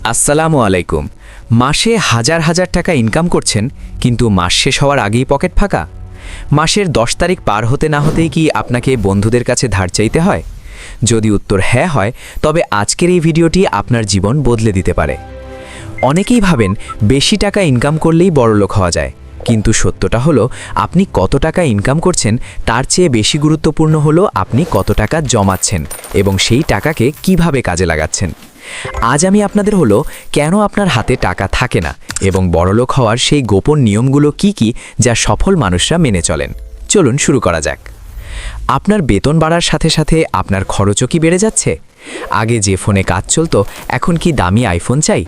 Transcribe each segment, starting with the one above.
আসসালামু আলাইকুম। মাসে হাজার হাজার টাকা ইনকাম করছেন, কিন্তু মাস শেষ হওয়ার আগেই পকেট ফাঁকা। মাসের 10 তারিখ পার হতে না হতেই কি আপনাকে বন্ধুদের কাছে ধার চাইতে হয়? যদি উত্তর হ্যাঁ হয়, তবে আজকের এই ভিডিওটি আপনার জীবন বদলে দিতে পারে। অনেকেই ভাবেন বেশি টাকা ইনকাম করলেই বড়লোক হওয়া যায়, কিন্তু সত্যটা হলো আপনি কত টাকা ইনকাম করছেন তার চেয়ে বেশি গুরুত্বপূর্ণ হলো আপনি কত টাকা জমাচ্ছেন এবং সেই টাকাকে কিভাবে কাজে লাগাচ্ছেন। আজ আমি আপনাদের হলো কেন আপনার হাতে টাকা থাকে না এবং বড়লোক হওয়ার সেই গোপন নিয়মগুলো কি যা সফল মানুষরা মেনে চলেন। চলুন শুরু করা যাক। আপনার বেতন বাড়ার সাথে সাথে আপনার খরচও কি বেড়ে যাচ্ছে? আগে যে ফোনে কাজ চলতো, এখন কি দামি আইফোন চাই?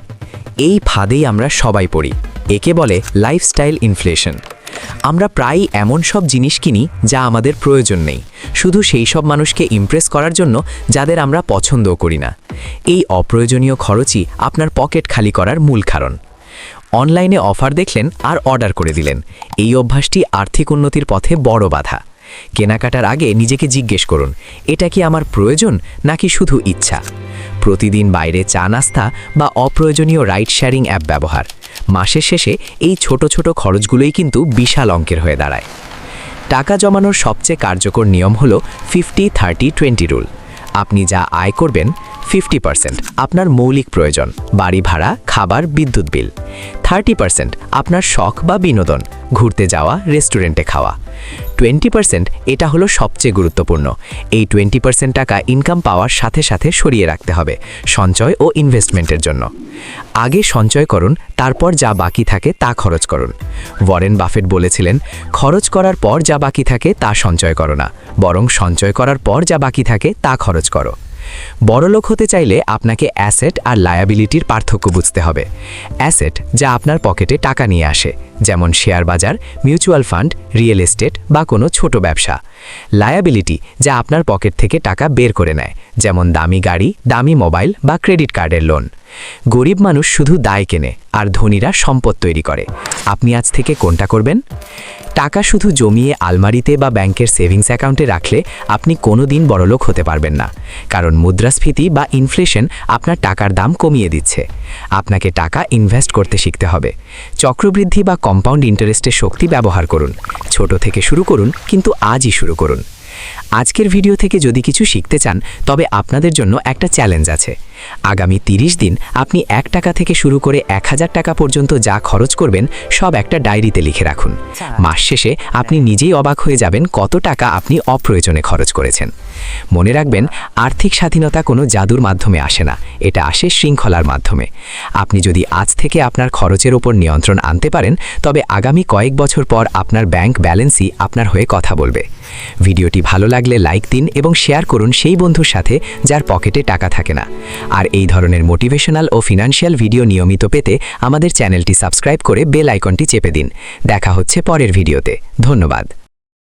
এই ফাঁদেই আমরা সবাই পড়ি। একে বলে লাইফস্টাইল ইনফ্লেশন। আমরা প্রায়ই এমন সব জিনিস কিনি যা আমাদের প্রয়োজন নেই, শুধু সেই সব মানুষকে ইমপ্রেস করার জন্য যাদের আমরা পছন্দও করি না। এই অপ্রয়োজনীয় খরচই আপনার পকেট খালি করার মূল কারণ। অনলাইনে অফার দেখলেন আর অর্ডার করে দিলেন। এই অভ্যাসটি আর্থিক উন্নতির পথে বড় বাধা। কেনাকাটার আগে নিজেকে জিজ্ঞেস করুন, এটা কি আমার প্রয়োজন নাকি শুধু ইচ্ছা? প্রতিদিন বাইরে চা নাস্তা বা অপ্রয়োজনীয় রাইড শেয়ারিং অ্যাপ ব্যবহার, মাসের শেষে এই ছোট ছোট খরচগুলোই কিন্তু বিশাল অঙ্কের হয়ে দাঁড়ায়। টাকা জমানোর সবচেয়ে কার্যকর নিয়ম হলো 50-30-20 রুল। আপনি যা আয় করবেন 50% আপনার মৌলিক প্রয়োজন, বাড়ি ভাড়া, খাবার, বিদ্যুৎ বিল। 30% আপনার শখ বা বিনোদন, ঘুরতে যাওয়া, রেস্টুরেন্টে খাওয়া। 20% এটা হলো সবচেয়ে গুরুত্বপূর্ণ। এই 20% টাকা ইনকাম পাওয়ার সাথে সাথে সরিয়ে রাখতে হবে সঞ্চয় ও ইনভেস্টমেন্টের জন্য। আগে সঞ্চয় করুন, তারপর যা বাকি থাকে তা খরচ করুন। ওয়ারেন বাফেট বলেছিলেন, খরচ করার পর যা বাকি থাকে তা সঞ্চয় করো না, বরং সঞ্চয় করার পর যা বাকি থাকে তা খরচ করো। বড়লোক হতে চাইলে আপনাকে অ্যাসেট আর লায়াবিলিটির পার্থক্য বুঝতে হবে। অ্যাসেট যা আপনার পকেটে টাকা নিয়ে আসে, যেমন শেয়ার বাজার, মিউচুয়াল ফান্ড, রিয়েল এস্টেট বা কোনো ছোট ব্যবসা। লায়াবিলিটি যা আপনার পকেট থেকে টাকা বের করে নেয়, যেমন দামি গাড়ি, দামি মোবাইল বা ক্রেডিট কার্ডের লোন। গরিব মানুষ শুধু দায় কেনে আর ধনীরা সম্পদ তৈরি করে। আপনি আজ থেকে কোনটা করবেন? টাকা শুধু জমিয়ে আলমারিতে বা ব্যাংকের সেভিংস অ্যাকাউন্টে রাখলে আপনি কোনো দিন বড়লোক হতে পারবেন না, কারণ মুদ্রাস্ফীতি বা ইনফ্লেশন আপনার টাকার দাম কমিয়ে দিচ্ছে। আপনাকে টাকা ইনভেস্ট করতে শিখতে হবে। চক্রবৃদ্ধি বা কম্পাউন্ড ইন্টারেস্টের শক্তি ব্যবহার করুন। ছোট থেকে শুরু করুন, কিন্তু আজই শুরু করুন। আজকের ভিডিও থেকে যদি কিছু শিখতে চান, তবে আপনাদের জন্য একটা চ্যালেঞ্জ আছে। আগামী 30 দিন আপনি 1 টাকা থেকে শুরু করে 1000 টাকা পর্যন্ত যা খরচ করবেন সব একটা ডায়েরিতে লিখে রাখুন। মাস শেষে আপনি নিজেই অবাক হয়ে যাবেন কত টাকা আপনি অপ্রয়োজনে খরচ করেছেন। মনে রাখবেন, আর্থিক স্বাধীনতা কোনো জাদুর মাধ্যমে আসে না, এটা আসে শৃঙ্খলার মাধ্যমে। আপনি যদি আজ থেকে আপনার খরচের ওপর নিয়ন্ত্রণ আনতে পারেন, তবে আগামী কয়েক বছর পর আপনার ব্যাংক ব্যালেন্সই আপনার হয়ে কথা বলবে। ভিডিওটি ভালো লাগলে লাইক দিন এবং শেয়ার করুন সেই বন্ধুর সাথে যার পকেটে টাকা থাকে না। আর এই ধরনের মোটিভেশনাল ও ফিনান্সিয়াল ভিডিও নিয়মিত পেতে আমাদের চ্যানেলটি সাবস্ক্রাইব করে বেল আইকনটি চেপে দিন। দেখা হচ্ছে পরের ভিডিওতে। ধন্যবাদ।